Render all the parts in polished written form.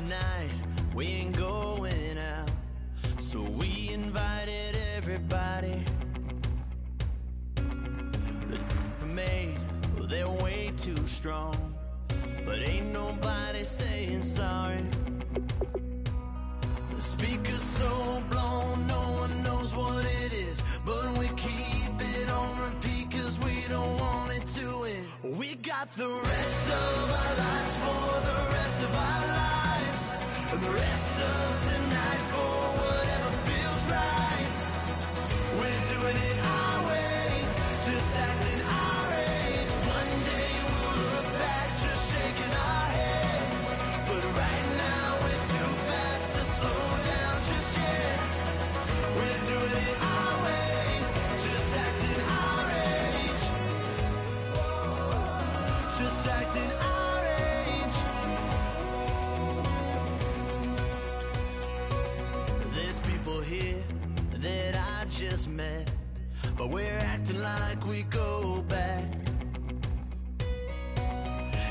night, we ain't going out, so we invited everybody. The made, well, they're way too strong, but ain't nobody saying sorry. The speaker's so blown, no one knows what it is, but we keep it on repeat cause we don't want it to end. We got the rest of our lives for the rest of our lives, and the rest of tonight for whatever feels right. We're doing it our way, just acting our age. One day we'll look back just shaking our heads, but right now we're too fast to slow down just yet. We're doing it our way, just acting our age, just acting our age. There's people here that I just met, but we're acting like we go back.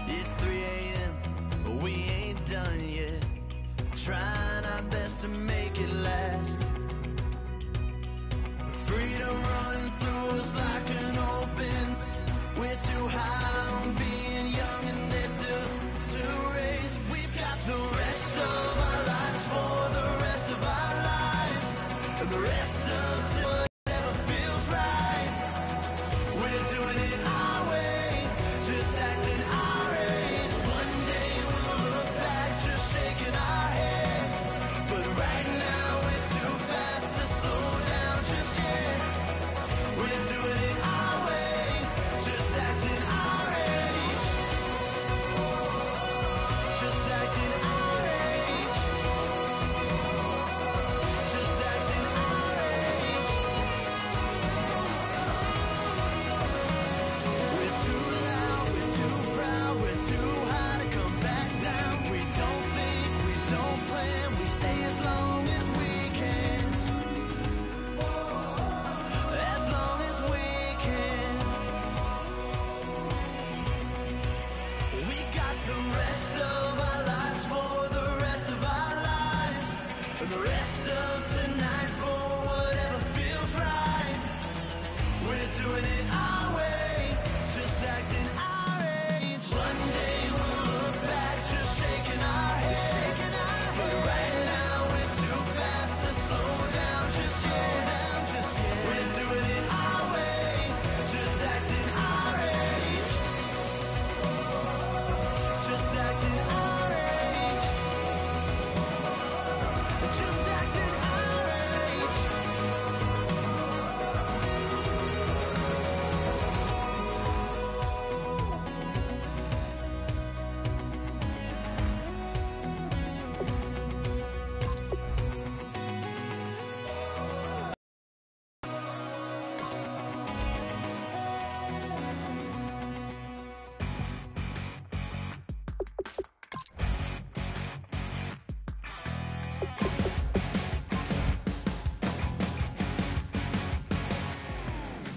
It's 3 a.m., but we ain't done yet, trying our best to make it last. Freedom running through us like an open. We're too high on being young and there's still to race. We've got the rest of our lives for the rest of our lives, and the rest of whatever feels right. We're doing it our way, just acting our age. One day we'll look back just shaking our heads, but right now we're too fast to slow down just yet. We're doing it our way, just acting our age, just acting our age, just acting our age. We're too loud, we're too proud, we're too high to come back down. We don't think, we don't plan, we stay as long as we can, as long as we can. We got the rest of our lives for the rest of our lives, and the rest of tonight for whatever feels right. We're doing it our way, just acting our age. One day we'll look back just shaking our heads, but right now we're too fast to slow down just yet. We're doing it our way, just acting our age, just acting our age, just acting our age.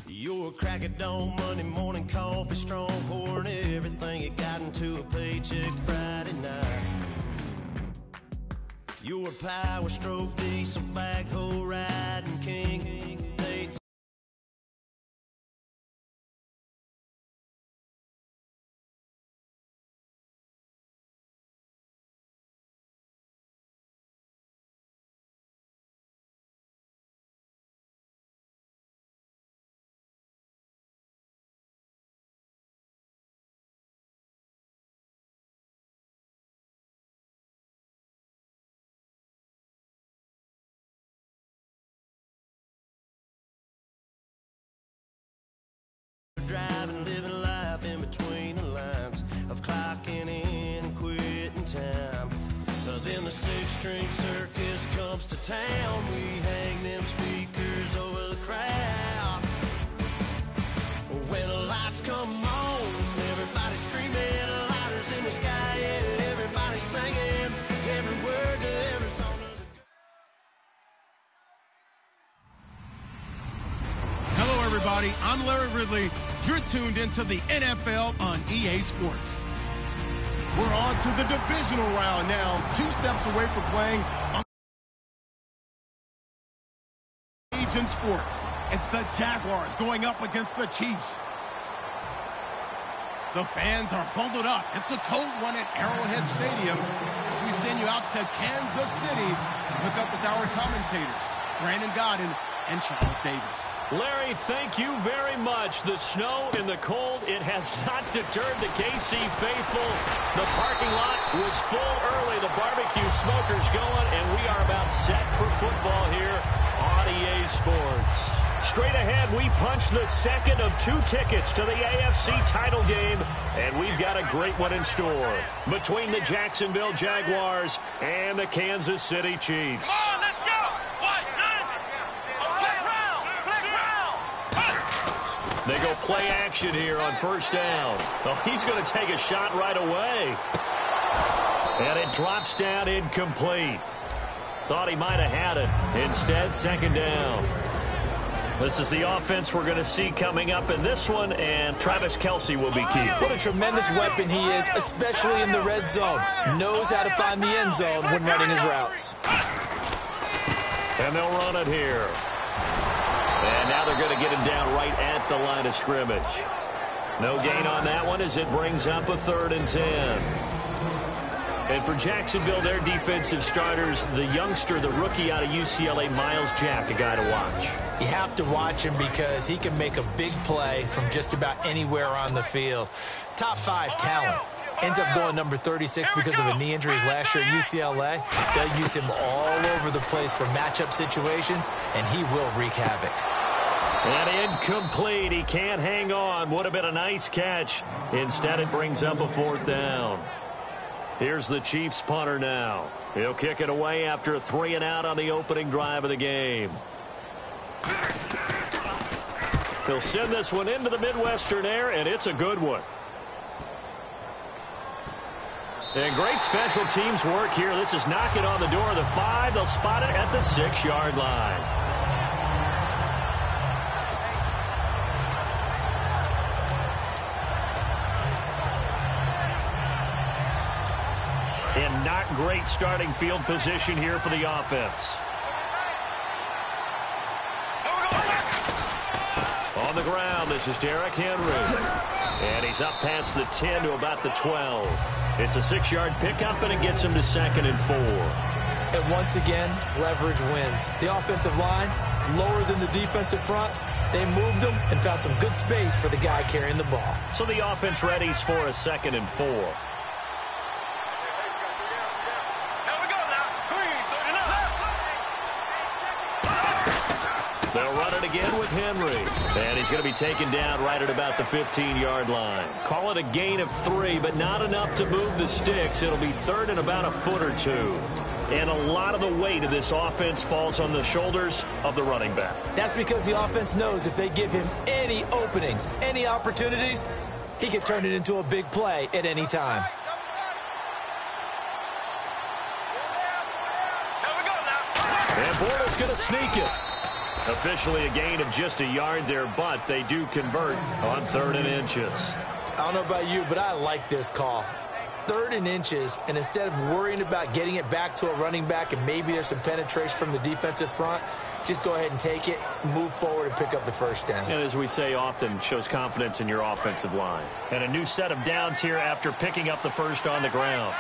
Your crack of dawn, Monday morning coffee, strong, pouring everything you got into a paycheck Friday night. Your power stroke, diesel backhoe riding king. They driving, living life in between the lines of clocking in and quitting time. Then the six-string circus comes to town. We hang them speakers over the crowd. When the lights come on, everybody screaming, lighters in the sky, yeah, everybody singing every word to every song of the... Hello, everybody. I'm Larry Ridley. You're tuned into the NFL on EA Sports. We're on to the divisional round now. 2 steps away from playing in sports. It's the Jaguars going up against the Chiefs. The fans are bundled up. It's a cold one at Arrowhead Stadium as we send you out to Kansas City to hook up with our commentators, Brandon Godden and Charles Davis. Larry, thank you very much. The snow and the cold, it has not deterred the KC faithful. The parking lot was full early. The barbecue smoker's going, and we are about set for football here on EA Sports. Straight ahead, we punch the second of 2 tickets to the AFC title game, and we've got a great one in store between the Jacksonville Jaguars and the Kansas City Chiefs. Come on, let's go! They go play action here on first down. Oh, he's going to take a shot right away. And it drops down incomplete. Thought he might have had it. Instead, second down. This is the offense we're going to see coming up in this one, and Travis Kelce will be key. What a tremendous weapon he is, especially in the red zone. Knows how to find the end zone when running his routes. And they'll run it here. And now they're going to get him down right at the line of scrimmage. No gain on that one as it brings up a 3rd and 10. And for Jacksonville, their defensive starters, the youngster, the rookie out of UCLA, Miles Jack, a guy to watch. You have to watch him because he can make a big play from just about anywhere on the field. Top 5 talent. Ends up going number 36 because of a knee injury last year at UCLA. They'll use him all over the place for matchup situations, and he will wreak havoc. And incomplete. He can't hang on. Would have been a nice catch. Instead, it brings up a 4th down. Here's the Chiefs punter now. He'll kick it away after a 3-and-out on the opening drive of the game. He'll send this one into the Midwestern air, and it's a good one. And great special teams work here. This is knocking on the door of the 5. They'll spot it at the 6-yard line. And not great starting field position here for the offense. On the ground, this is Derrick Henry. And he's up past the 10 to about the 12. It's a 6-yard pickup, and it gets him to 2nd and 4. And once again, leverage wins. The offensive line, lower than the defensive front. They moved them and found some good space for the guy carrying the ball. So the offense readies for a 2nd and 4. They'll run it again with Henry. And he's going to be taken down right at about the 15-yard line. Call it a gain of 3, but not enough to move the sticks. It'll be 3rd and about a foot or 2. And a lot of the weight of this offense falls on the shoulders of the running back. That's because the offense knows if they give him any openings, any opportunities, he can turn it into a big play at any time. And Bortles going to sneak it. Officially a gain of just a yard there, but they do convert on 3rd and inches. I don't know about you, but I like this call. 3rd and inches, and instead of worrying about getting it back to a running back and maybe there's some penetration from the defensive front, just go ahead and take it, move forward, and pick up the 1st down. And as we say often, shows confidence in your offensive line. And a new set of downs here after picking up the 1st on the ground.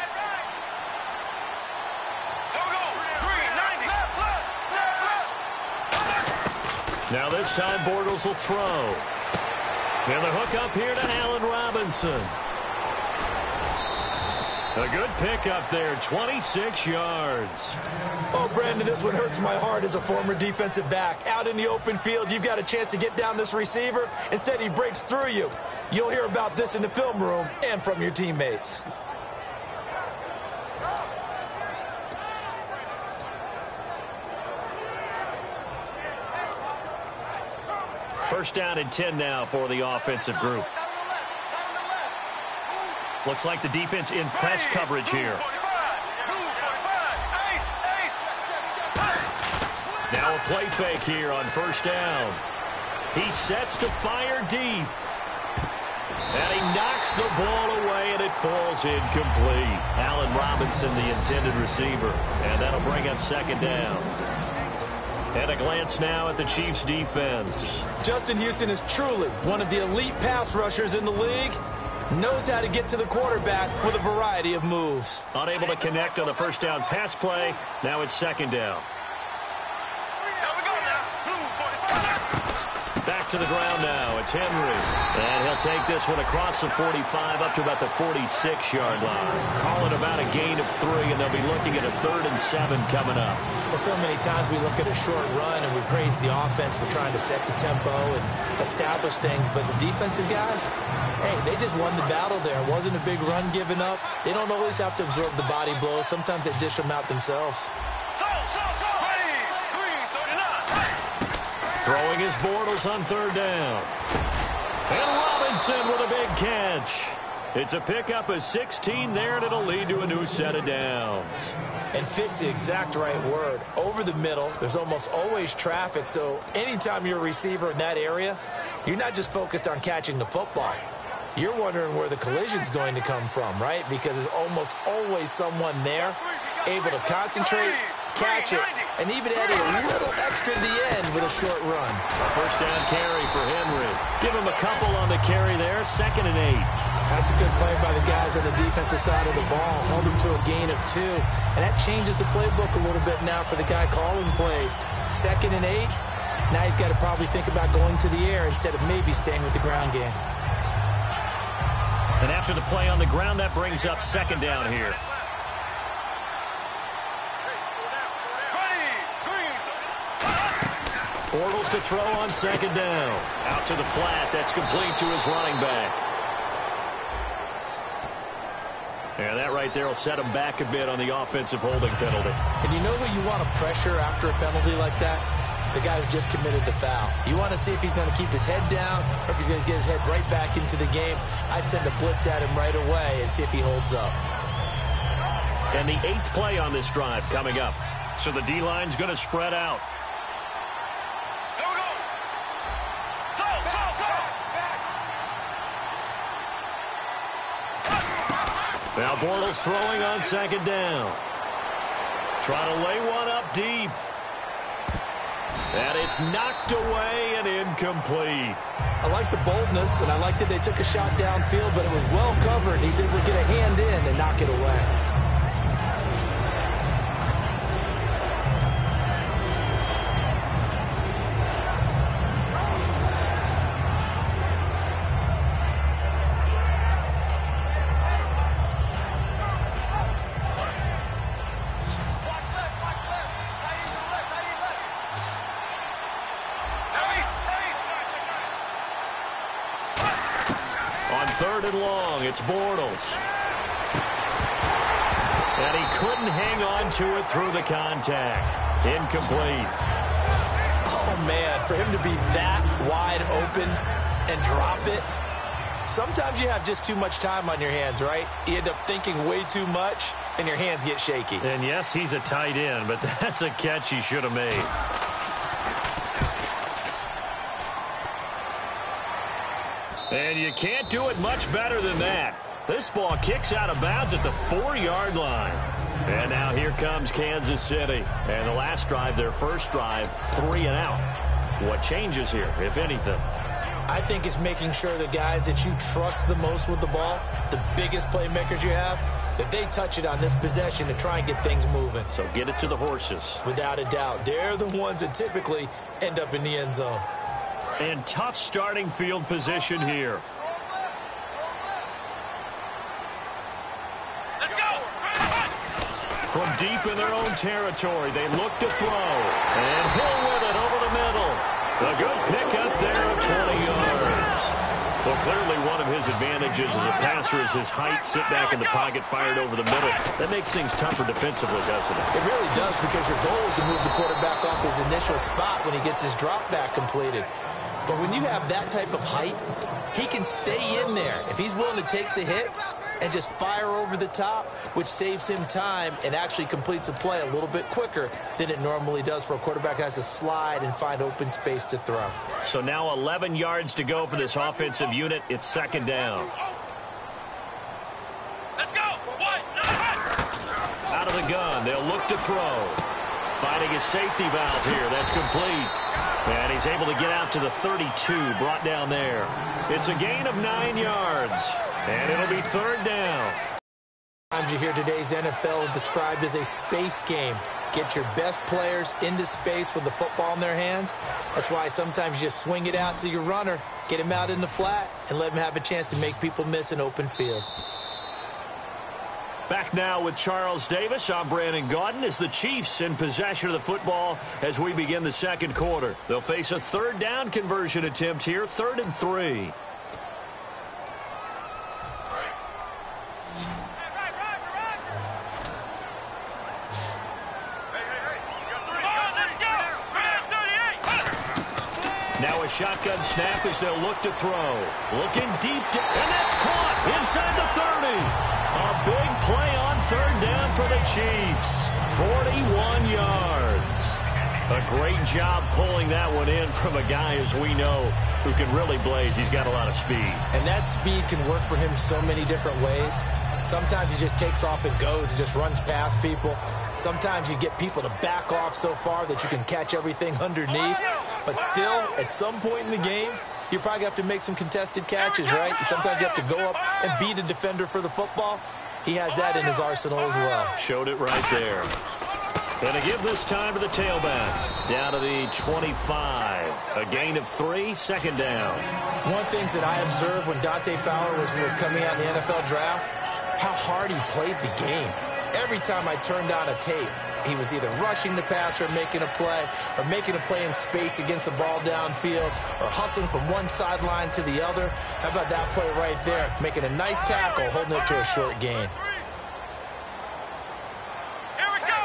Now this time Bortles will throw. And the hook up here to Allen Robinson. A good pickup there, 26 yards. Oh, Brandon, this one hurts my heart as a former defensive back. Out in the open field, you've got a chance to get down this receiver. Instead, he breaks through you. You'll hear about this in the film room and from your teammates. First down and 10 now for the offensive group. Looks like the defense in press coverage here. Now a play fake here on first down. He sets to fire deep. And he knocks the ball away, and it falls incomplete. Allen Robinson, the intended receiver. And that'll bring up second down. And a glance now at the Chiefs' defense. Justin Houston is truly one of the elite pass rushers in the league. Knows how to get to the quarterback with a variety of moves. Unable to connect on the first down pass play. Now it's second down. Back to the ground now. It's Henry. And he'll take this one across the 45 up to about the 46-yard line. Call it about a gain of 3, and they'll be looking at a 3rd and 7 coming up. Well, so many times we look at a short run and we praise the offense for trying to set the tempo and establish things, but the defensive guys, hey, they just won the battle there. It wasn't a big run given up. They don't always have to absorb the body blows. Sometimes they dish them out themselves. Throwing his Bortles on 3rd down. And Robinson with a big catch. It's a pickup of 16 there, and it'll lead to a new set of downs. And fit's the exact right word. Over the middle, there's almost always traffic, so anytime you're a receiver in that area, you're not just focused on catching the football. You're wondering where the collision's going to come from, right? Because there's almost always someone there able to concentrate, catch it, and even add a little extra at the end with a short run. A first down carry for Henry. Give him a couple on the carry there. 2nd and 8. That's a good play by the guys on the defensive side of the ball. Held him to a gain of 2. And that changes the playbook a little bit now for the guy calling plays. 2nd and 8. Now he's got to probably think about going to the air instead of maybe staying with the ground game. And after the play on the ground, that brings up second down here. Bortles to throw on second down. Out to the flat. That's complete to his running back. And that right there will set him back a bit on the offensive holding penalty. And you know who you want to pressure after a penalty like that? The guy who just committed the foul. You want to see if he's going to keep his head down or if he's going to get his head right back into the game. I'd send a blitz at him right away and see if he holds up. And the 8th play on this drive coming up. So the D-line's going to spread out. Now Bortles throwing on second down. Trying to lay one up deep. And it's knocked away and incomplete. I like the boldness, and I like that they took a shot downfield, but it was well covered. He's able to get a hand in and knock it away. It's Bortles. And he couldn't hang on to it through the contact. Incomplete. Oh, man, for him to be that wide open and drop it. Sometimes you have just too much time on your hands, right? You end up thinking way too much, and your hands get shaky. And, yes, he's a tight end, but that's a catch he should have made. And you can't do it much better than that. This ball kicks out of bounds at the 4-yard line. And now here comes Kansas City. And the last drive, their first drive, 3 and out. What changes here, if anything? I think it's making sure the guys that you trust the most with the ball, the biggest playmakers you have, that they touch it on this possession to try and get things moving. So get it to the horses. Without a doubt. They're the ones that typically end up in the end zone. And tough starting field position here. From deep in their own territory, they look to throw. And Hill with it over the middle. A good pickup there of 20 yards. Well, clearly one of his advantages as a passer is his height, sit back in the pocket, fired over the middle. That makes things tougher defensively, doesn't it? It really does, because your goal is to move the quarterback off his initial spot when he gets his drop back completed. But when you have that type of height, he can stay in there. If he's willing to take the hits and just fire over the top, which saves him time and actually completes a play a little bit quicker than it normally does for a quarterback who has to slide and find open space to throw. So now 11 yards to go for this offensive unit. It's second down. Let's go. Out of the gun, they'll look to throw. Finding his safety valve here. That's complete. And he's able to get out to the 32, brought down there. It's a gain of 9 yards, and it'll be third down. Sometimes you hear today's NFL described as a space game. Get your best players into space with the football in their hands. That's why sometimes you just swing it out to your runner, get him out in the flat, and let him have a chance to make people miss an open field. Back now with Charles Davis. I'm Brandon Gaudin as the Chiefs in possession of the football as we begin the second quarter. They'll face a third down conversion attempt here, 3rd and 3. Now a shotgun snap as they'll look to throw. Looking deep, and that's caught inside the 30. A big play on third down for the Chiefs. 41 yards. A great job pulling that one in from a guy, as we know, who can really blaze. He's got a lot of speed. And that speed can work for him so many different ways. Sometimes he just takes off and goes and just runs past people. Sometimes you get people to back off so far that you can catch everything underneath. But still, at some point in the game, you probably have to make some contested catches, right? Sometimes you have to go up and beat a defender for the football. He has that in his arsenal as well. Showed it right there. And to give this time to the tailback. Down to the 25. A gain of 3, second down. One of the things that I observed when Dante Fowler was coming out in the NFL draft, how hard he played the game. Every time I turned on a tape, he was either rushing the passer, making a play in space against the ball downfield, or hustling from one sideline to the other. How about that play right there? Making a nice tackle, holding it to a short gain. Here we go.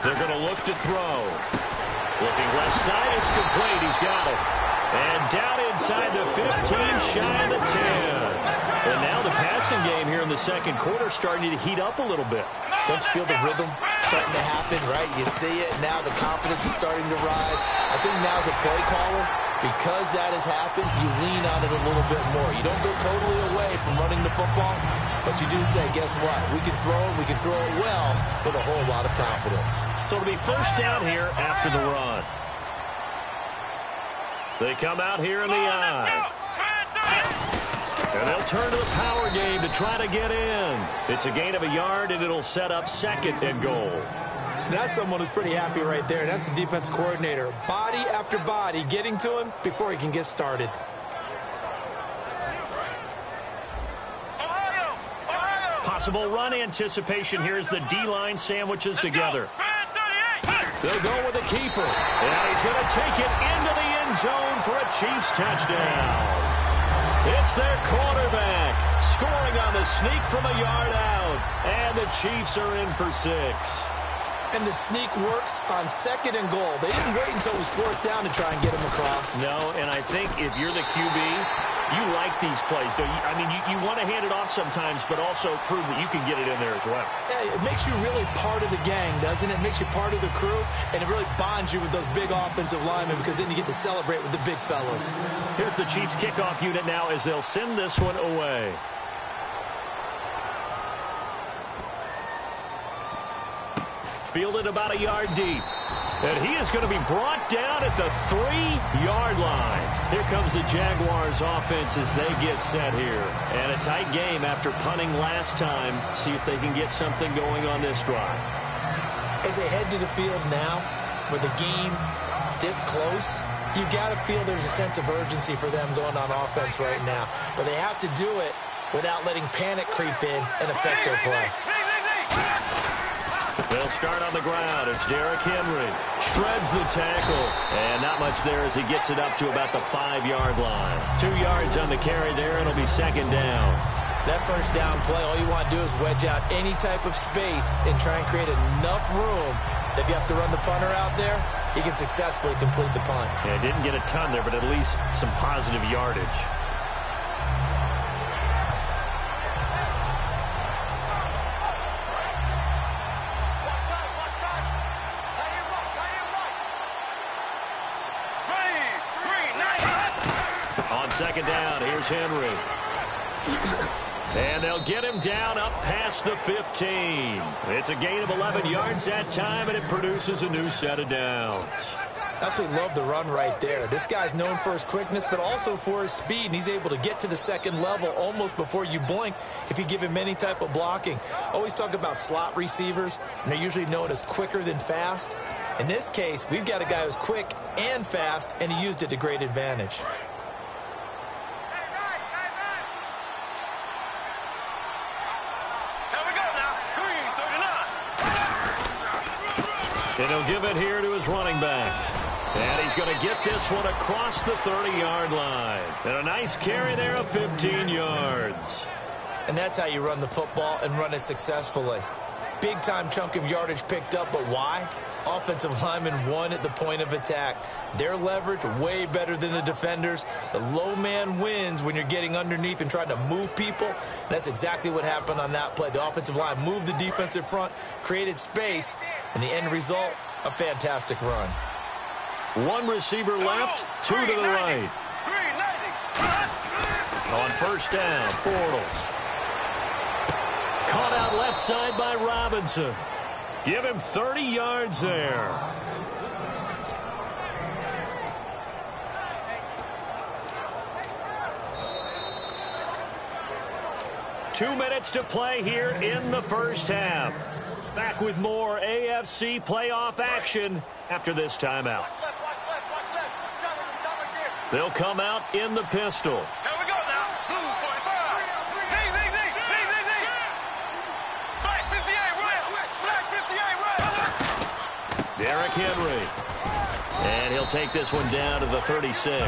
They're going to look to throw. Looking left side, it's complete. He's got it. And down inside the 15, shy of the 10. And now the passing game here in the second quarter starting to heat up a little bit. Don't you feel the rhythm starting to happen, right? You see it, now the confidence is starting to rise. I think now as a play caller, because that has happened, you lean on it a little bit more. You don't go totally away from running the football, but you do say, guess what? We can throw it well with a whole lot of confidence. So it'll be first down here after the run. They come out here in the eye. And they'll turn to the power game to try to get in. It's a gain of a yard, and it'll set up 2nd and goal. That's someone who's pretty happy right there. That's the defense coordinator. Body after body getting to him before he can get started. Possible run anticipation here as the D-line sandwiches together. They'll go with the keeper. And he's going to take it into the end zone for a Chiefs touchdown. It's their quarterback scoring on the sneak from a yard out. And the Chiefs are in for 6. And the sneak works on 2nd and goal. They didn't wait until it was 4th down to try and get him across. No, and I think if you're the QB, you like these plays, don't you? I mean, you want to hand it off sometimes, but also prove that you can get it in there as well. Yeah, it makes you really part of the gang, doesn't it? It makes you part of the crew, and it really bonds you with those big offensive linemen because then you get to celebrate with the big fellas. Here's the Chiefs kickoff unit now as they'll send this one away. Fielded about a yard deep. And he is going to be brought down at the 3-yard line. Here comes the Jaguars offense as they get set here. And a tight game after punting last time. See if they can get something going on this drive. As they head to the field now, with the game this close, you got to feel there's a sense of urgency for them going on offense right now. But they have to do it without letting panic creep in and affect their play. They'll start on the ground. It's Derrick Henry. Shreds the tackle. And not much there as he gets it up to about the 5-yard line. 2 yards on the carry there. It'll be 2nd down. That first down play, all you want to do is wedge out any type of space and try and create enough room. If you have to run the punter out there, he can successfully complete the punt. Yeah, didn't get a ton there, but at least some positive yardage. On second down, here's Henry. And they'll get him down up past the 15. It's a gain of 11 yards that time, and it produces a new set of downs. Absolutely love the run right there. This guy's known for his quickness, but also for his speed, and he's able to get to the second level almost before you blink if you give him any type of blocking. Always talk about slot receivers, and they're usually known as quicker than fast. In this case, we've got a guy who's quick and fast, and he used it to great advantage. And he'll give it here to his running back. And he's going to get this one across the 30-yard line. And a nice carry there of 15 yards. And that's how you run the football and run it successfully. Big-time chunk of yardage picked up, but why? Offensive linemen won at the point of attack. Their leverage way better than the defenders. The low man wins when you're getting underneath and trying to move people. And that's exactly what happened on that play. The offensive line moved the defensive front, created space, and the end result, a fantastic run. One receiver left, two to the right. On first down, Bortles. Caught out left side by Robinson. Give him 30 yards there. Two minutes to play here in the first half. Back with more AFC playoff action after this timeout. They'll come out in the pistol. Here we go now. Blue 45. Black 58 red. Black 58 red. Derrick Henry. And he'll take this one down to the 36.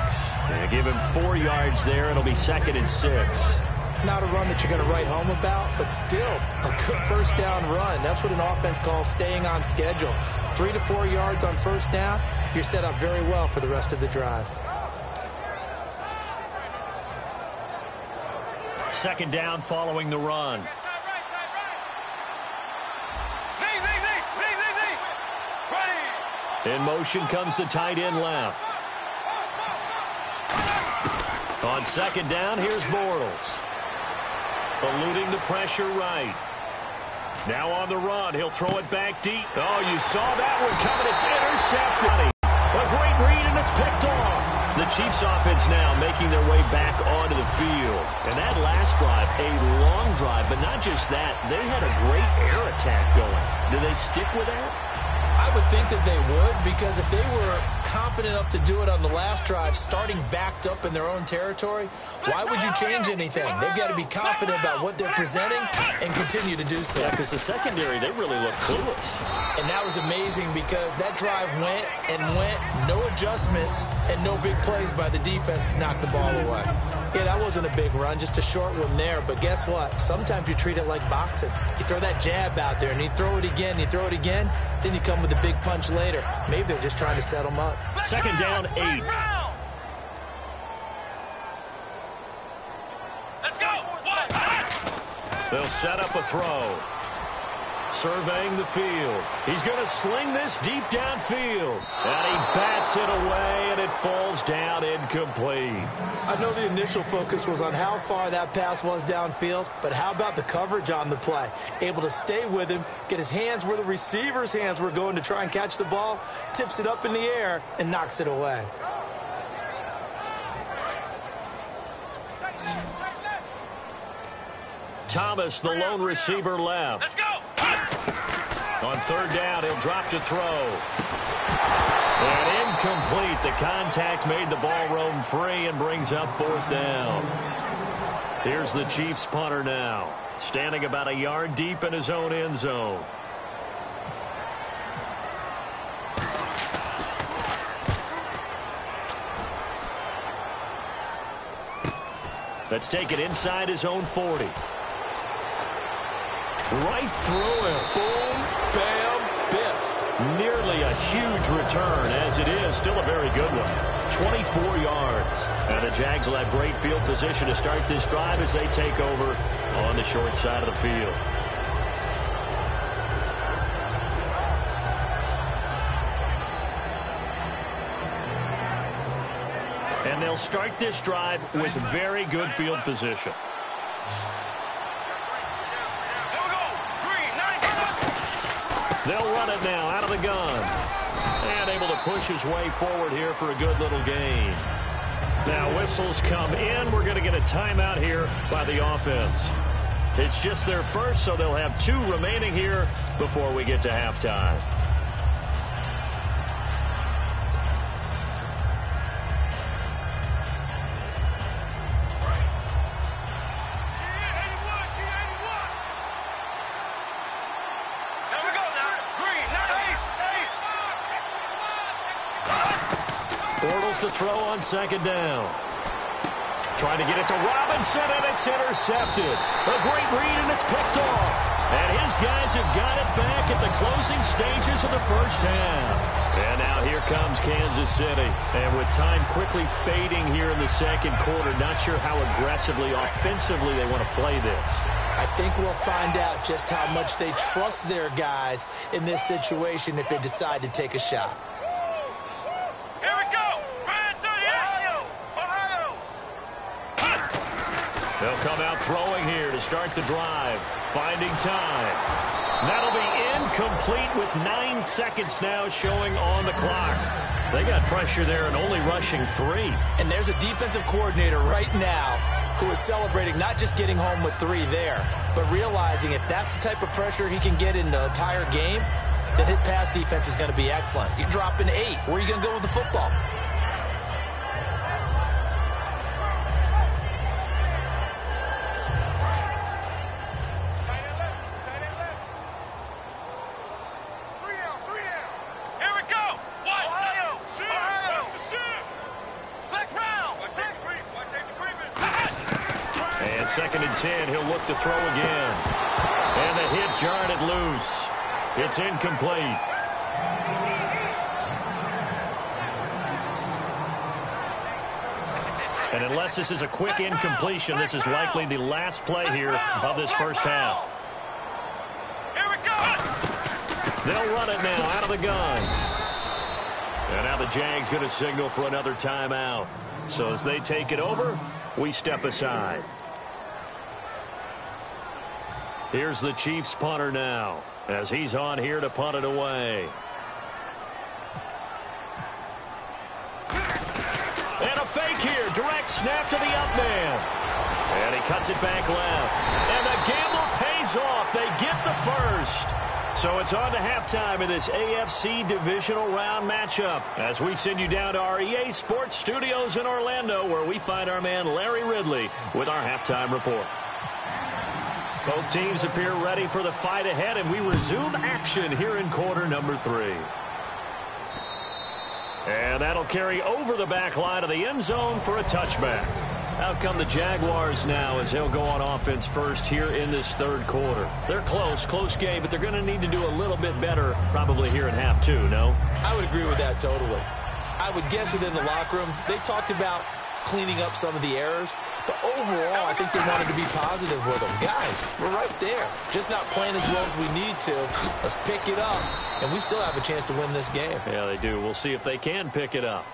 And give him 4 yards there. It'll be second and 6. Not a run that you're going to write home about, but still a good first down run. That's what an offense calls staying on schedule. 3 to 4 yards on first down, you're set up very well for the rest of the drive. Second down following the run. In motion comes the tight end left. On second down, here's Bortles. Eluding the pressure right. Now on the run, he'll throw it back deep. Oh, you saw that one coming. It's intercepted. A great read, and it's picked off. The Chiefs offense now making their way back onto the field. And that last drive, a long drive, but not just that. They had a great air attack going. Do they stick with that? I would think that they would, because if they were confident enough to do it on the last drive, starting backed up in their own territory, why would you change anything? They've got to be confident about what they're presenting and continue to do so. Yeah, because the secondary, they really look clueless. And that was amazing because that drive went and went, no adjustments, and no big plays by the defense to knock the ball away. Yeah, that wasn't a big run, just a short one there. But guess what? Sometimes you treat it like boxing. You throw that jab out there, and you throw it again, you throw it again, then you come with a big punch later. Maybe they're just trying to set them up. Second down, 8. Let's go. They'll set up a throw. Surveying the field. He's going to sling this deep downfield. And he bats it away, and it falls down incomplete. I know the initial focus was on how far that pass was downfield, but how about the coverage on the play? Able to stay with him, get his hands where the receiver's hands were going to try and catch the ball, tips it up in the air, and knocks it away. Thomas, the lone receiver, left. Let's go. On third down, he'll drop to throw. And incomplete. The contact made the ball roam free and brings up fourth down. Here's the Chiefs punter now, standing about a yard deep in his own end zone. Let's take it inside his own 40. Right through him. Boom, bam, biff. Nearly a a huge return, as it is still a very good one. 24 yards. And the Jags will have great field position to start this drive as they take over on the short side of the field. And they'll start this drive with very good field position. They'll run it now out of the gun. And able to push his way forward here for a good little gain. Now whistles come in. We're going to get a timeout here by the offense. It's just their first, so they'll have 2 remaining here before we get to halftime. Bortles to throw on second down. Trying to get it to Robinson, and it's intercepted. A great read, and it's picked off. And his guys have got it back at the closing stages of the first half. And now here comes Kansas City. And with time quickly fading here in the second quarter, not sure how aggressively, offensively they want to play this. I think we'll find out just how much they trust their guys in this situation if they decide to take a shot. They'll come out throwing here to start the drive. Finding time. That'll be incomplete with 9 seconds now showing on the clock. They got pressure there and only rushing 3. And there's a defensive coordinator right now who is celebrating not just getting home with 3 there, but realizing if that's the type of pressure he can get in the entire game, then his pass defense is going to be excellent. You're dropping 8. Where are you going to go with the football? Second and 10, he'll look to throw again. And the hit jarred it loose. It's incomplete. And unless this is a quick incompletion, this is likely the last play here of this first half. Here we go. They'll run it now out of the gun. And now the Jags going to signal for another timeout. So as they take it over, we step aside. Here's the Chiefs punter now as he's on here to punt it away. And a fake here. Direct snap to the up man. And he cuts it back left. And the gamble pays off. They get the first. So it's on to halftime in this AFC divisional round matchup as we send you down to our EA Sports Studios in Orlando where we find our man Larry Ridley with our halftime report. Both teams appear ready for the fight ahead, and we resume action here in quarter number 3. And that'll carry over the back line of the end zone for a touchback. Out come the Jaguars now as they'll go on offense first here in this third quarter. They're close game, but they're going to need to do a little bit better probably here in half 2, no? I would agree with that totally. I would guess it in the locker room. They talked about cleaning up some of the errors, but overall, I think they wanted to be positive with them. Guys, we're right there. Just not playing as well as we need to. Let's pick it up, and we still have a chance to win this game. Yeah, they do. We'll see if they can pick it up.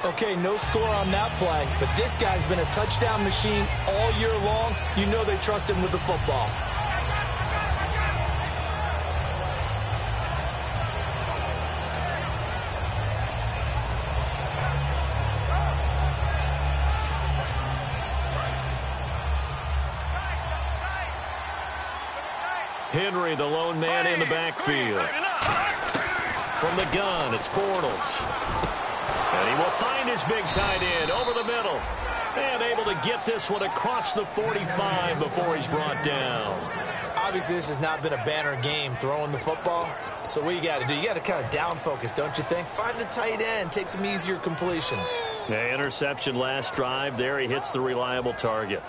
Okay, no score on that play, but this guy's been a touchdown machine all year long. You know they trust him with the football. Henry, the lone man in the backfield. From the gun, it's Bortles. And he will find his big tight end over the middle. And able to get this one across the 45 before he's brought down. Obviously, this has not been a banner game throwing the football. So what you got to do, you got to kind of down focus, don't you think? Find the tight end, take some easier completions. Yeah, interception last drive. There he hits the reliable target.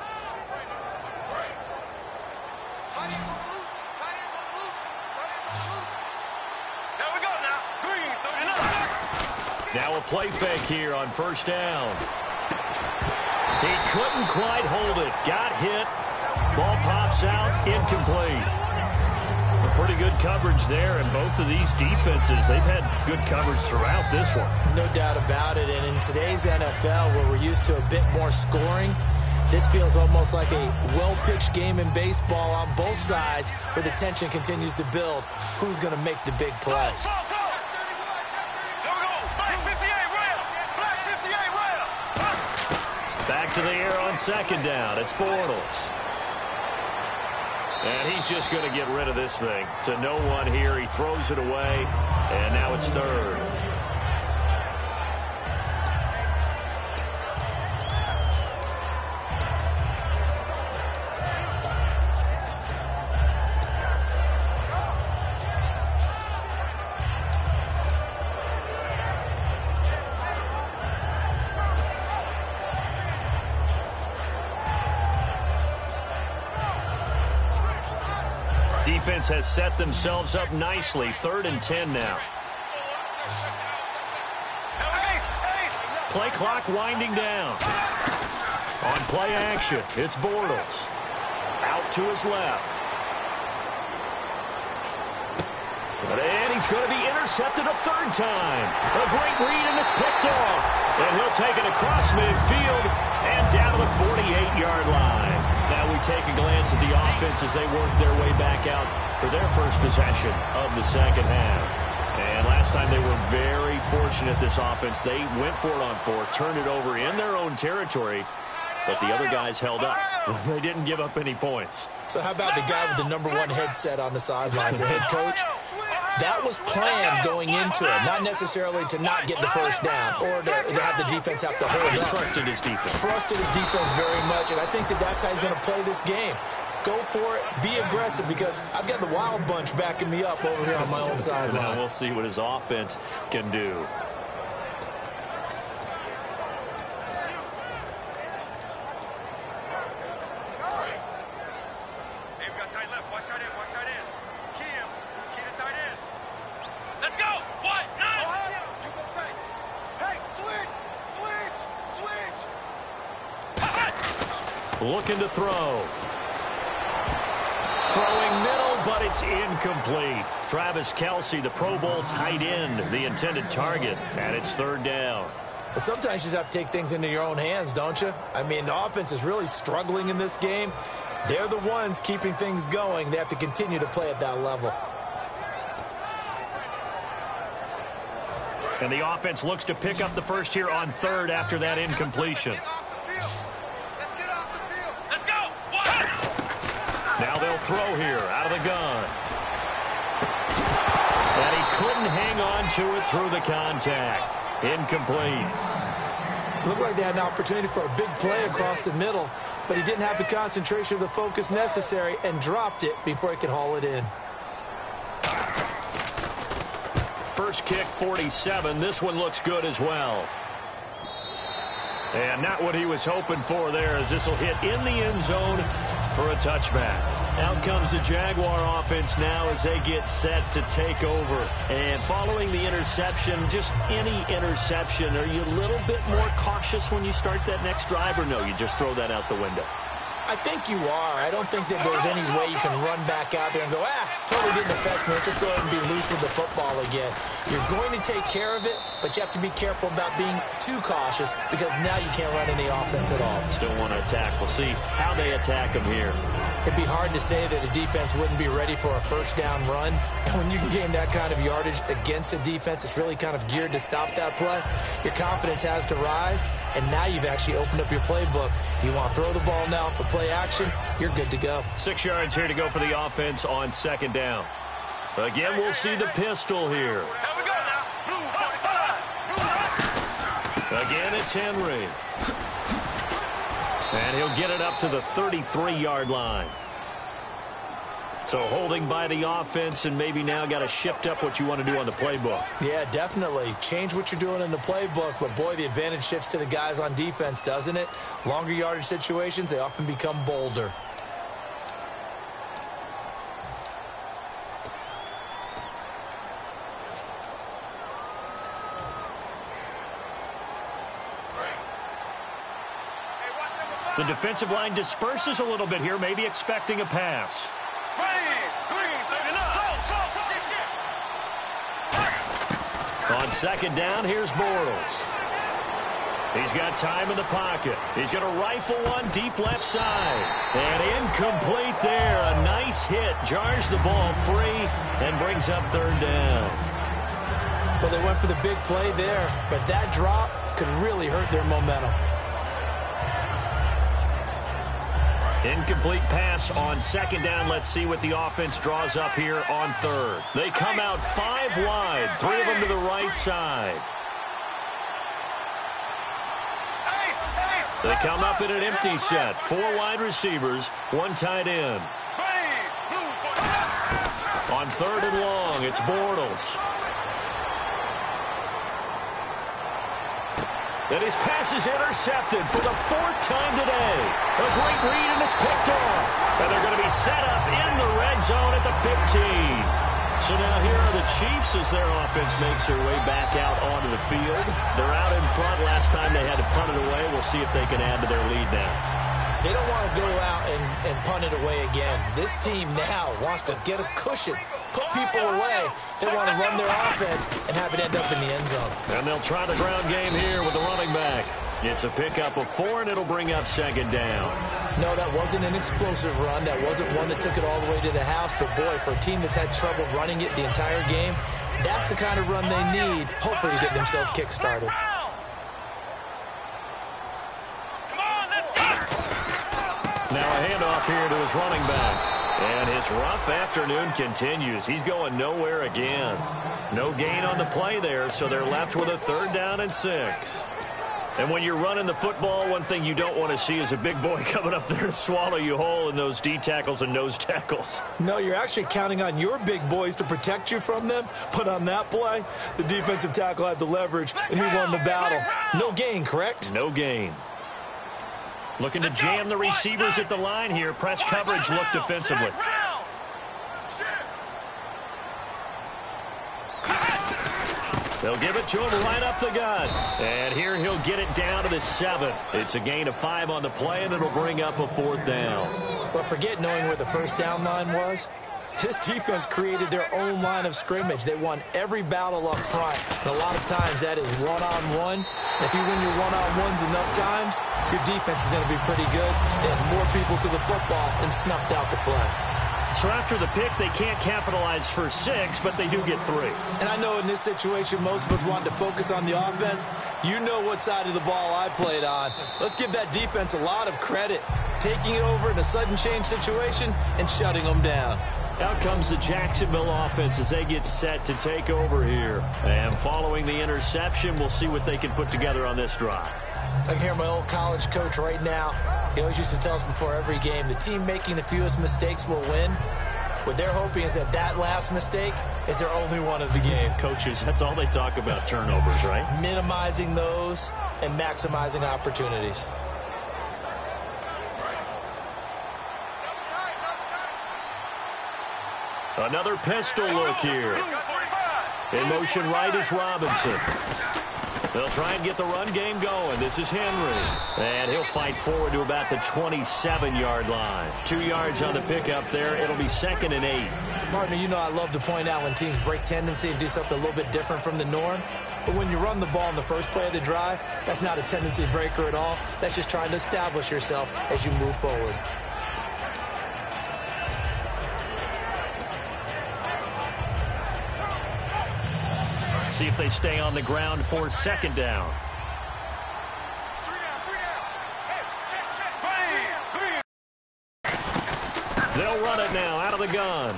Now a play fake here on first down. He couldn't quite hold it. Got hit. Ball pops out. Incomplete. Pretty good coverage there, and both of these defenses, they've had good coverage throughout this one. No doubt about it, and in today's NFL, where we're used to a bit more scoring, this feels almost like a well-pitched game in baseball on both sides, where the tension continues to build. Who's going to make the big play? Back to the air on second down. It's Bortles. And he's just going to get rid of this thing. To no one here. He throws it away. And now it's third. Defense has set themselves up nicely. 3rd and 10 now. Play clock winding down. On play action, it's Bortles. Out to his left. And he's going to be intercepted a 3rd time. A great read, and it's picked off. And he'll take it across midfield and down to the 48-yard line. Now we take a glance at the offense as they work their way back out for their first possession of the second half. And last time they were very fortunate, this offense. They went for it on 4, turned it over in their own territory, but the other guys held up. They didn't give up any points. So how about the guy with the number 1 headset on the sidelines, the head coach? That was planned going into it, not necessarily to not get the first down or to have the defense have to hold up. He trusted his defense. Trusted his defense very much, and I think that's how he's going to play this game. Go for it, be aggressive, because I've got the Wild Bunch backing me up over here on my own sideline. Now we'll see what his offense can do. Looking to throw. Throwing middle, but it's incomplete. Travis Kelce, the Pro Bowl tight end, the intended target, and it's 3rd down. But sometimes you just have to take things into your own hands, don't you? I mean, the offense is really struggling in this game. They're the ones keeping things going. They have to continue to play at that level. And the offense looks to pick up the first here on 3rd after that incompletion. Now they'll throw here out of the gun. And he couldn't hang on to it through the contact. Incomplete. Looked like they had an opportunity for a big play across the middle, but he didn't have the concentration or the focus necessary and dropped it before he could haul it in. First kick, 47. This one looks good as well. And not what he was hoping for there, as this will hit in the end zone for a touchback. Out comes the Jaguar offense now as they get set to take over. And following the interception, just any interception, are you a little bit more cautious when you start that next drive, or no, you just throw that out the window? I think you are. I don't think that there's any way you can run back out there and go, totally didn't affect me. Let's just go ahead and be loose with the football again. You're going to take care of it, but you have to be careful about being too cautious, because now you can't run any offense at all. Still want to attack. We'll see how they attack them here. It'd be hard to say that a defense wouldn't be ready for a first down run. And when you can gain that kind of yardage against a defense, it's really kind of geared to stop that play. Your confidence has to rise, and now you've actually opened up your playbook. If you want to throw the ball now for play action, you're good to go. 6 yards here to go for the offense on second down. Again, we'll see the pistol here. Again, it's Henry. And he'll get it up to the 33-yard line. So holding by the offense, and maybe now got to shift up what you want to do on the playbook. Yeah, definitely. Change what you're doing in the playbook, but boy, the advantage shifts to the guys on defense, doesn't it? Longer yardage situations, they often become bolder. The defensive line disperses a little bit here, maybe expecting a pass. On second down, here's Bortles. He's got time in the pocket. He's going to rifle one deep left side. And incomplete there. A nice hit. Jars the ball free and brings up third down. Well, they went for the big play there, but that drop could really hurt their momentum. Incomplete pass on second down. Let's see what the offense draws up here on third. They come out 5 wide, 3 of them to the right side. They come up in an empty set. 4 wide receivers, 1 tight end. On third and long, it's Bortles. And his pass is intercepted for the 4th time today. A great read, and it's picked off. And they're going to be set up in the red zone at the 15. So now here are the Chiefs as their offense makes their way back out onto the field. They're out in front. Last time they had to punt it away. We'll see if they can add to their lead now. They don't want to go out and punt it away again. This team now wants to get a cushion, put people away. They want to run their offense and have it end up in the end zone. And they'll try the ground game here with the running back. It's a pickup of 4, and it'll bring up second down. No, that wasn't an explosive run. That wasn't one that took it all the way to the house. But, boy, for a team that's had trouble running it the entire game, that's the kind of run they need, hopefully, to get themselves kick-started. Now a handoff here to his running back. And his rough afternoon continues. He's going nowhere again. No gain on the play there, so they're left with a 3rd down and 6. And when you're running the football, one thing you don't want to see is a big boy coming up there to swallow you whole in those D tackles and nose tackles. No, you're actually counting on your big boys to protect you from them. But on that play, the defensive tackle had the leverage, and he won the battle. No gain, correct? No gain. Looking to jam the receivers at the line here. Press coverage look defensively. They'll give it to him right up the gut. And here he'll get it down to the 7. It's a gain of 5 on the play, and it'll bring up a 4th down. But forget knowing where the first down line was. This defense created their own line of scrimmage. They won every battle up front. And a lot of times that is one-on-one. And if you win your one-on-ones enough times, your defense is going to be pretty good. They have more people to the football and snuffed out the play. So after the pick, they can't capitalize for 6, but they do get 3. And I know in this situation, most of us want to focus on the offense. You know what side of the ball I played on. Let's give that defense a lot of credit. Taking it over in a sudden change situation and shutting them down. Out comes the Jacksonville offense as they get set to take over here. And following the interception, we'll see what they can put together on this drive. I can hear my old college coach right now. He always used to tell us before every game, the team making the fewest mistakes will win. What they're hoping is that last mistake is their only one of the game. Coaches, that's all they talk about, turnovers, right? Minimizing those and maximizing opportunities. Another pistol look here. In motion right is Robinson. They'll try and get the run game going. This is Henry. And he'll fight forward to about the 27-yard line. 2 yards on the pickup there. It'll be 2nd and 8. Partner, you know I love to point out when teams break tendency and do something a little bit different from the norm. But when you run the ball in the first play of the drive, that's not a tendency breaker at all. That's just trying to establish yourself as you move forward. See if they stay on the ground for 2nd down. They'll run it now out of the gun.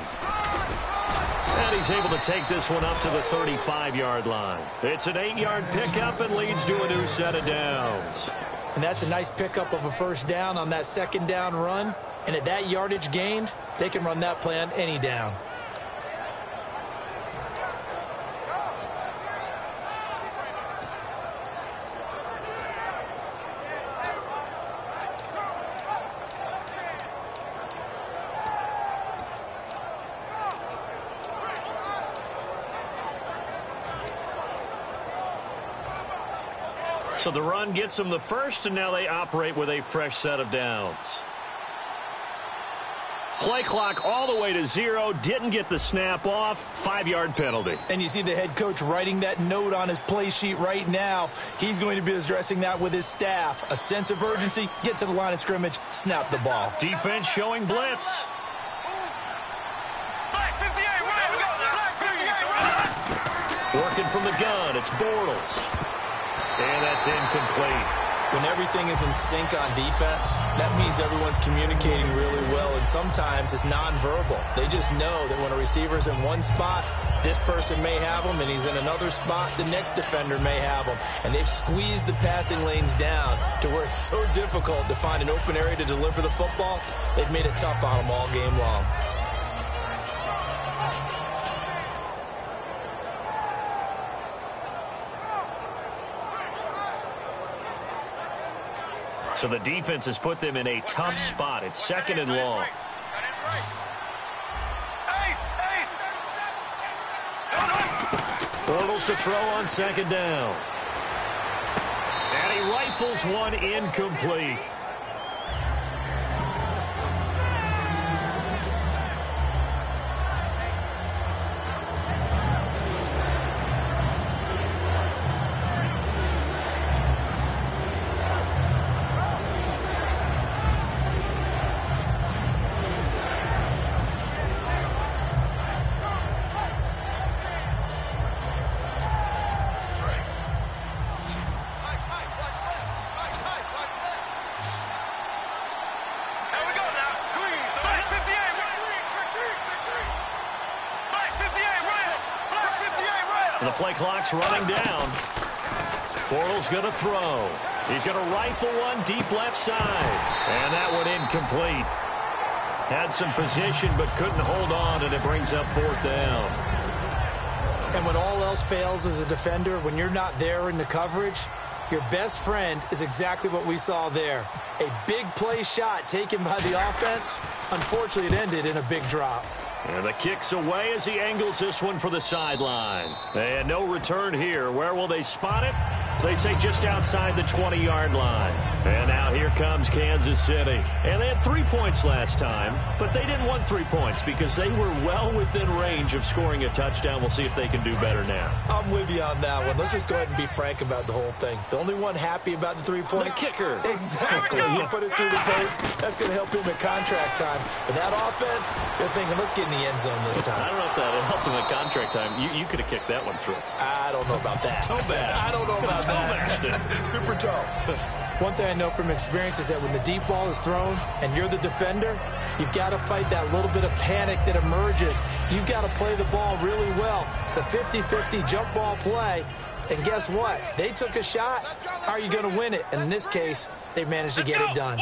And he's able to take this one up to the 35-yard line. It's an 8-yard pickup and leads to a new set of downs. And that's a nice pickup of a 1st down on that 2nd down run. And at that yardage gained, they can run that play on any down. So the run gets them the first, and now they operate with a fresh set of downs. Play clock all the way to 0. Didn't get the snap off. 5-yard penalty. And you see the head coach writing that note on his play sheet right now. He's going to be addressing that with his staff. A sense of urgency, get to the line of scrimmage, snap the ball. Defense showing blitz. Black 58, right. Black 58, right. Working from the gun, it's Bortles. And that's incomplete. When everything is in sync on defense, that means everyone's communicating really well, and sometimes it's nonverbal. They just know that when a receiver's in one spot, this person may have him, and he's in another spot, the next defender may have him. And they've squeezed the passing lanes down to where it's so difficult to find an open area to deliver the football. They've made it tough on them all game long. So the defense has put them in a tough spot. It's 2nd and long. Bortles to throw on 2nd down. And he rifles one incomplete. And the play clock's running down. Bortles going to throw. He's going to rifle one deep left side. And that one incomplete. Had some position but couldn't hold on, and it brings up 4th down. And when all else fails as a defender, when you're not there in the coverage, your best friend is exactly what we saw there. A big play shot taken by the offense. Unfortunately, it ended in a big drop. And the kick's away as he angles this one for the sideline. And no return here. Where will they spot it? They say just outside the 20-yard line. And now here comes Kansas City. And they had 3 points last time, but they didn't want 3 points because they were well within range of scoring a touchdown. We'll see if they can do better now. I'm with you on that one. Let's just go ahead and be frank about the whole thing. The only one happy about the 3-point. The kicker. Exactly. You put it through the pace. That's going to help him at contract time. But that offense, they're thinking, let's get in the end zone this time. I don't know if that helped him at contract time. You could have kicked that one through. I don't know about that. Toe bash. I don't know about toe bashed it. Super toe. One thing I know from experience is that when the deep ball is thrown and you're the defender, you've got to fight that little bit of panic that emerges. You've got to play the ball really well. It's a 50-50 jump ball play. And guess what? They took a shot. How are you going to win it? And in this case, they managed to get it done.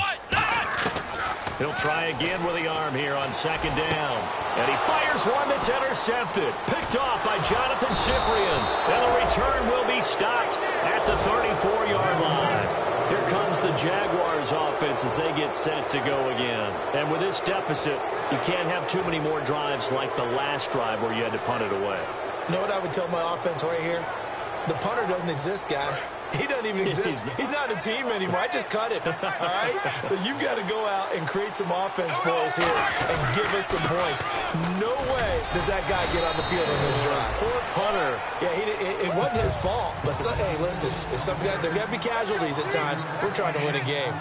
He'll try again with the arm here on 2nd down. And he fires one that's intercepted. Picked off by Jonathan Cyprien. And the return will be stopped at the 34-yard line. Here comes the Jaguars offense as they get set to go again. And with this deficit, you can't have too many more drives like the last drive where you had to punt it away. You know what I would tell my offense right here? The punter doesn't exist, guys. He doesn't even exist. He's not a team anymore. I just cut him, all right? So you've got to go out and create some offense for us here and give us some points. No way does that guy get on the field on this drive. Poor punter. Yeah, it wasn't his fault. But, hey, listen, there got to be casualties at times. We're trying to win a game.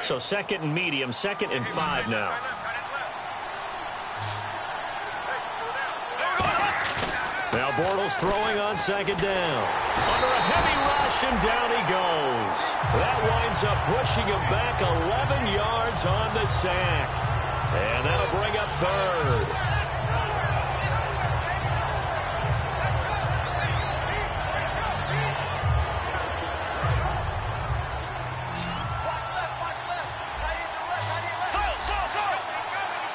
So 2nd and medium, 2nd and 5 now. Now Bortles throwing on 2nd down. Under a heavy rush, and down he goes. That winds up pushing him back 11 yards on the sack. And that'll bring up 3rd.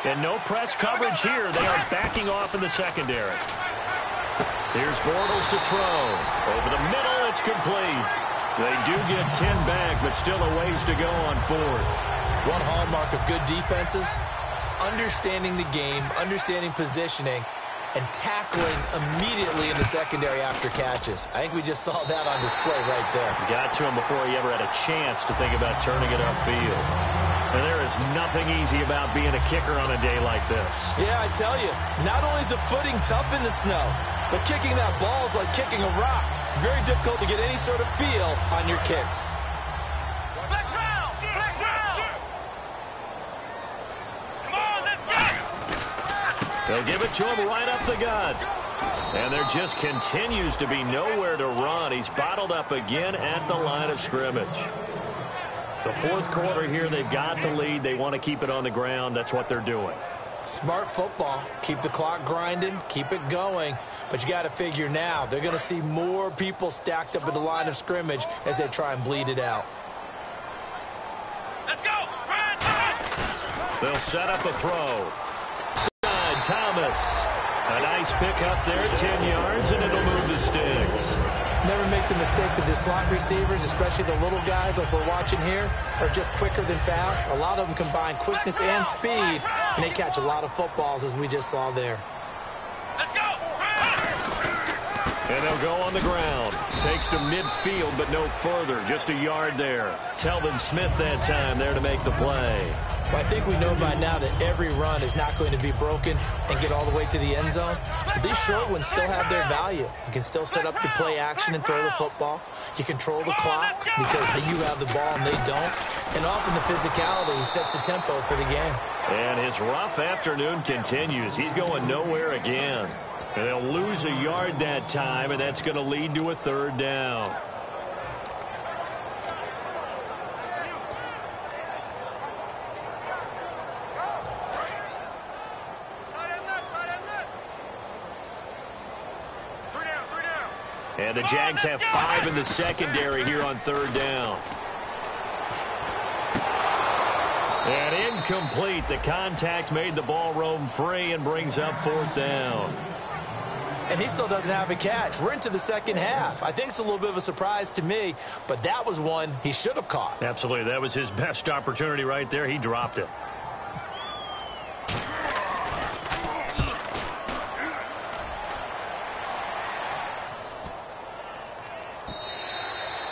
And no press coverage here. They are backing off in the secondary. Here's Bortles to throw. Over the middle, it's complete. They do get 10 back, but still a ways to go on 4th. One hallmark of good defenses is understanding the game, understanding positioning, and tackling immediately in the secondary after catches. I think we just saw that on display right there. Got to him before he ever had a chance to think about turning it upfield. And there is nothing easy about being a kicker on a day like this. Yeah, I tell you, not only is the footing tough in the snow, but kicking that ball is like kicking a rock. Very difficult to get any sort of feel on your kicks. Flex round! Flex round! Come on, let's go! They'll give it to him right up the gut. And there just continues to be nowhere to run. He's bottled up again at the line of scrimmage. The fourth quarter here, they've got the lead. They want to keep it on the ground. That's what they're doing. Smart football. Keep the clock grinding. Keep it going. But you got to figure now, they're going to see more people stacked up at the line of scrimmage as they try and bleed it out. Let's go! They'll set up a throw. Side, Thomas. A nice pick up there, 10 yards, and it'll move the sticks. Never make the mistake that the slot receivers, especially the little guys like we're watching here, are just quicker than fast. A lot of them combine quickness and speed, and they catch a lot of footballs, as we just saw there. Let's go! And they'll go on the ground. Takes to midfield, but no further. Just a yard there. Telvin Smith that time there to make the play. Well, I think we know by now that every run is not going to be broken and get all the way to the end zone. But these short ones still have their value. You can still set up your play action and throw the football. You control the clock because you have the ball and they don't. And often the physicality sets the tempo for the game. And his rough afternoon continues. He's going nowhere again. And they'll lose a yard that time, and that's going to lead to a third down. And the Jags have 5 in the secondary here on third down. And incomplete. The contact made the ball roam free and brings up fourth down. And he still doesn't have a catch. We're into the second half. I think it's a little bit of a surprise to me, but that was one he should have caught. Absolutely. That was his best opportunity right there. He dropped it.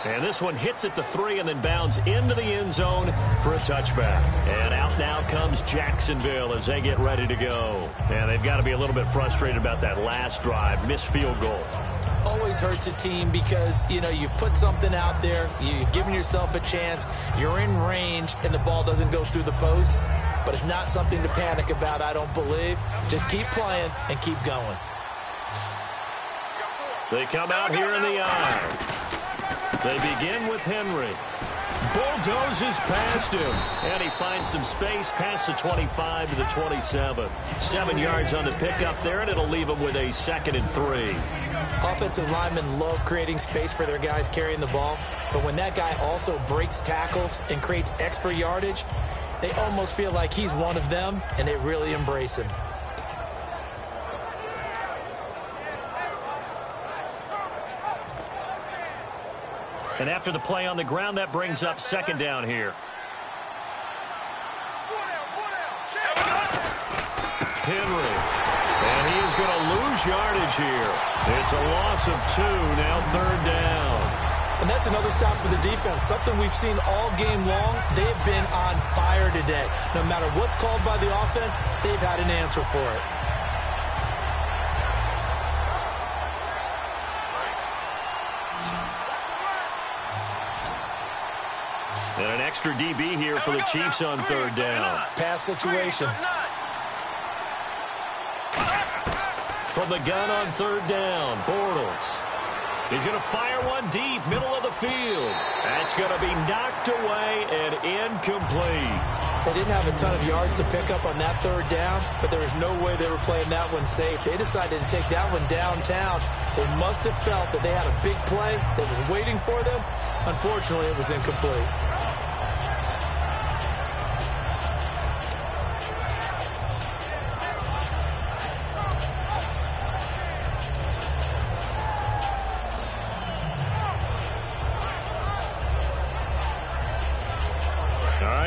And this one hits at the 3 and then bounds into the end zone for a touchback. And out now comes Jacksonville as they get ready to go. And they've got to be a little bit frustrated about that last drive. Missed field goal. Always hurts a team because, you know, you've put something out there. You've given yourself a chance. You're in range, and the ball doesn't go through the posts. But it's not something to panic about, I don't believe. Just keep playing and keep going. They come out here in the eye. They begin with Henry. Bulldozes past him. And he finds some space past the 25 to the 27. 7 yards on the pickup there, and it'll leave him with a 2nd and 3. Offensive linemen love creating space for their guys carrying the ball. But when that guy also breaks tackles and creates extra yardage, they almost feel like he's one of them, and they really embrace him. And after the play on the ground, that brings up 2nd down here. Henry. And he is going to lose yardage here. It's a loss of 2, now 3rd down. And that's another stop for the defense. Something we've seen all game long. They've been on fire today. No matter what's called by the offense, they've had an answer for it. And an extra DB here for the Chiefs on 3rd down. Pass situation. From the gun on 3rd down, Bortles. He's going to fire one deep, middle of the field. That's going to be knocked away and incomplete. They didn't have a ton of yards to pick up on that 3rd down, but there was no way they were playing that one safe. They decided to take that one downtown. They must have felt that they had a big play that was waiting for them. Unfortunately, it was incomplete.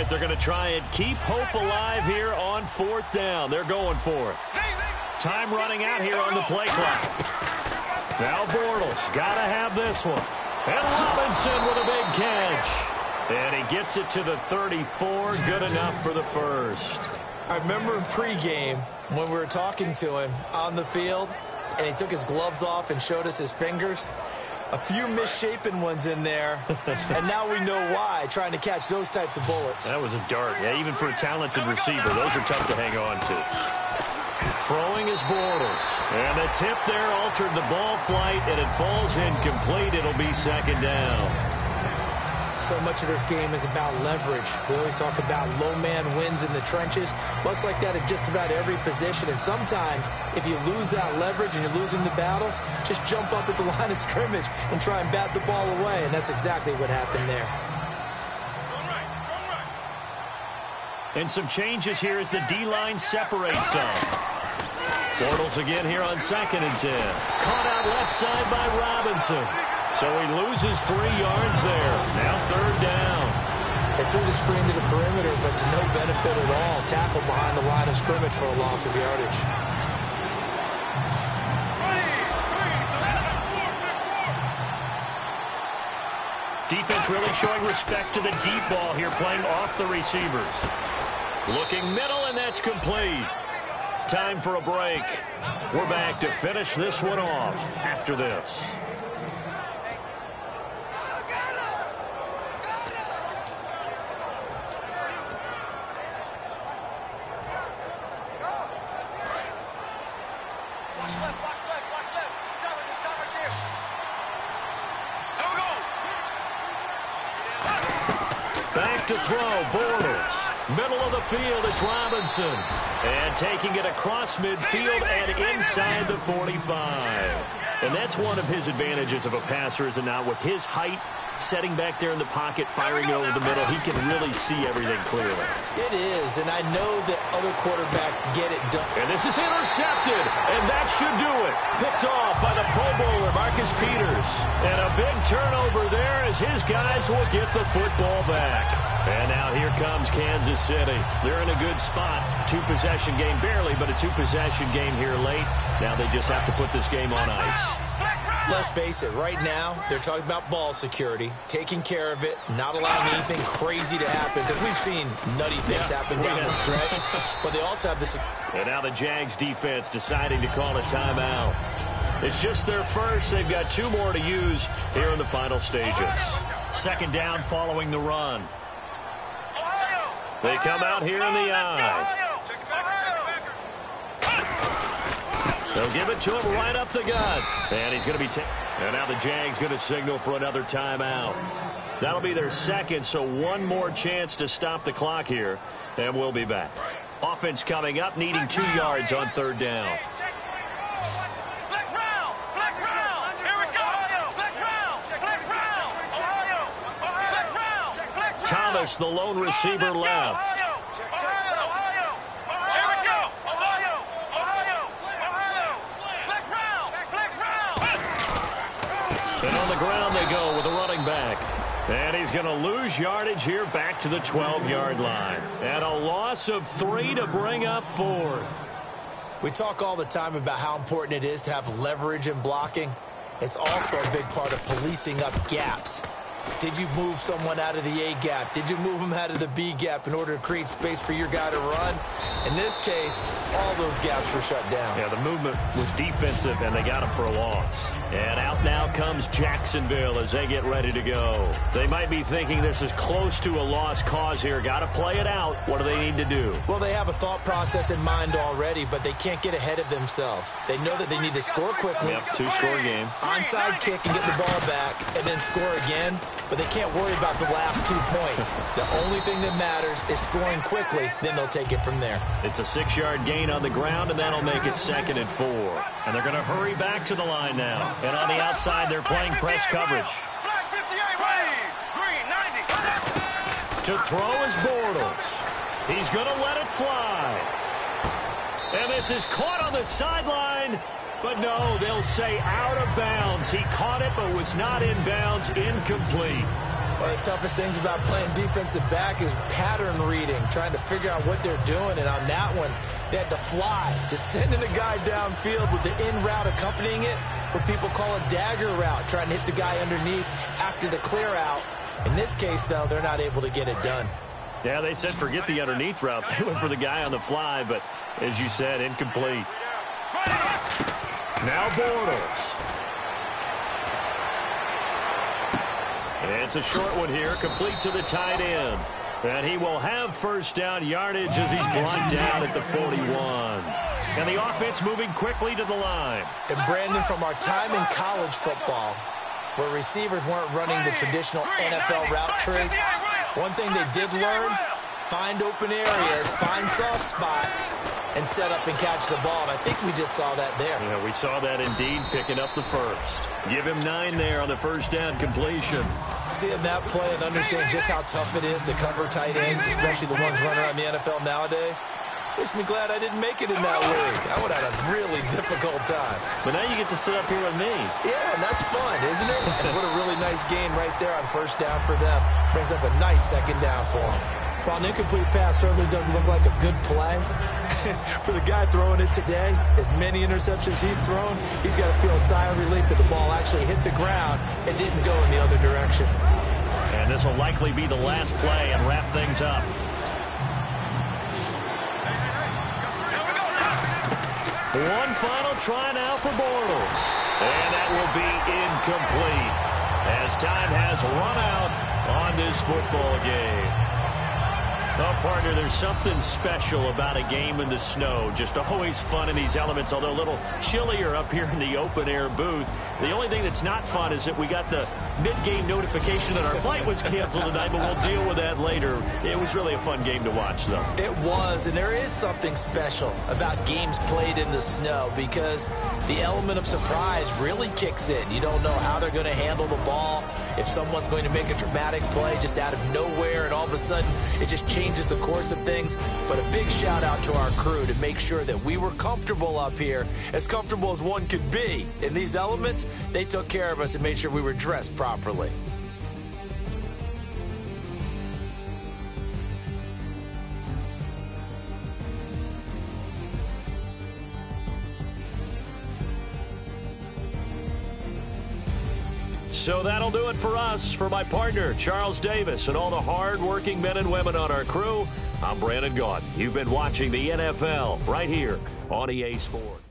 They're going to try and keep hope alive here on 4th down. They're going for it. Time running out here on the play clock. Now Bortles got to have this one. And Robinson with a big catch. And he gets it to the 34. Good enough for the first. I remember in pregame when we were talking to him on the field, and he took his gloves off and showed us his fingers. A few misshapen ones in there, and now we know why, trying to catch those types of bullets. That was a dart. Yeah, even for a talented receiver, those are tough to hang on to. Throwing is Bortles. And the tip there altered the ball flight, and it falls incomplete. It'll be 2nd down. So much of this game is about leverage. We always talk about low man wins in the trenches. Well, it's like that at just about every position. And sometimes, if you lose that leverage and you're losing the battle, just jump up at the line of scrimmage and try and bat the ball away. And that's exactly what happened there. And some changes here as the D-line separates some. Bortles again here on 2nd and 10. Caught out left side by Robinson. So he loses 3 yards there. Now 3rd down. They threw the screen to the perimeter, but to no benefit at all. Tackle behind the line of scrimmage for a loss of yardage. Defense really showing respect to the deep ball here, playing off the receivers. Looking middle, and that's complete. Time for a break. We're back to finish this one off after this. Back to throw, Bortles. Middle of the field, it's Robinson. And taking it across midfield and inside the 45. And that's one of his advantages of a passer, is it not? With his height, setting back there in the pocket, firing over the middle, he can really see everything clearly. It is, and I know that other quarterbacks get it done. And this is intercepted, and that should do it. Picked off by the Pro Bowler, Marcus Peters. And a big turnover there as his guys will get the football back. And now here comes Kansas City. They're in a good spot. 2-possession game, barely, but a 2-possession game here late. Now they just have to put this game on ice. Let's face it, right now, they're talking about ball security, taking care of it, not allowing anything crazy to happen, because we've seen nutty things happen down the stretch, but they also have this. And now the Jags defense deciding to call a timeout. It's just their first. They've got 2 more to use here in the final stages. 2nd down following the run. They come out here in the eye. They'll give it to him right up the gut. And he's going to be and now the Jags going to signal for another timeout. That'll be their 2nd, so 1 more chance to stop the clock here. And we'll be back. Offense coming up, needing 2 yards on 3rd down. Thomas, the lone receiver, left. And on the ground they go with a running back. And he's going to lose yardage here back to the 12-yard line. And a loss of 3 to bring up 4th. We talk all the time about how important it is to have leverage in blocking. It's also a big part of policing up gaps. Did you move someone out of the A gap? Did you move them out of the B gap in order to create space for your guy to run? In this case, all those gaps were shut down. Yeah, the movement was defensive, and they got him for a loss. And out now comes Jacksonville as they get ready to go. They might be thinking this is close to a lost cause here. Got to play it out. What do they need to do? Well, they have a thought process in mind already, but they can't get ahead of themselves. They know that they need to score quickly. Yep, 2-score game. Onside kick and get the ball back, and then score again. But they can't worry about the last 2 points. The only thing that matters is scoring quickly, then they'll take it from there. It's a 6-yard gain on the ground, and that'll make it 2nd and 4. And they're going to hurry back to the line now. And on the outside, they're playing press coverage. Black 58 ready. Green 90. To throw is Bortles. He's going to let it fly. And this is caught on the sideline. But no, they'll say out of bounds. He caught it, but was not in bounds. Incomplete. One of the toughest things about playing defensive back is pattern reading, trying to figure out what they're doing. And on that one, they had to fly, just sending a guy downfield with the in route accompanying it, what people call a dagger route, trying to hit the guy underneath after the clear out. In this case, though, they're not able to get it done. Yeah, they said forget the underneath route. They went for the guy on the fly, but as you said, incomplete. Now Bortles. It's a short one here, complete to the tight end. And he will have first down yardage as he's brought down at the 41. And the offense moving quickly to the line. And Brandon, from our time in college football, where receivers weren't running the traditional NFL route tree, one thing they did learn, find open areas, find soft spots, and set up and catch the ball. And I think we just saw that there. Yeah, we saw that indeed, picking up the first. Give him 9 there on the first down completion. Seeing that play and understand just how tough it is to cover tight ends, especially the ones running around the NFL nowadays, makes me glad I didn't make it in that league. I would have had a really difficult time. But now you get to sit up here with me. Yeah, and that's fun, isn't it? And what a really nice game right there on first down for them. Brings up a nice second down for them. While an incomplete pass certainly doesn't look like a good play, for the guy throwing it today, as many interceptions he's thrown, he's got to feel a sigh of relief that the ball actually hit the ground and didn't go in the other direction. And this will likely be the last play and wrap things up. One final try now for Bortles. And that will be incomplete as time has run out on this football game. Oh, partner, there's something special about a game in the snow. Just always fun in these elements, although a little chillier up here in the open-air booth. The only thing that's not fun is that we got the mid-game notification that our flight was canceled tonight, but we'll deal with that later. It was really a fun game to watch, though. It was, and there is something special about games played in the snow because the element of surprise really kicks in. You don't know how they're going to handle the ball, if someone's going to make a dramatic play just out of nowhere, and all of a sudden it just changes the course of things. But a big shout out to our crew to make sure that we were comfortable up here, as comfortable as one could be. In these elements, they took care of us and made sure we were dressed properly. So that'll do it for us. For my partner, Charles Davis, and all the hard-working men and women on our crew, I'm Brandon Gaudin. You've been watching the NFL right here on EA Sports.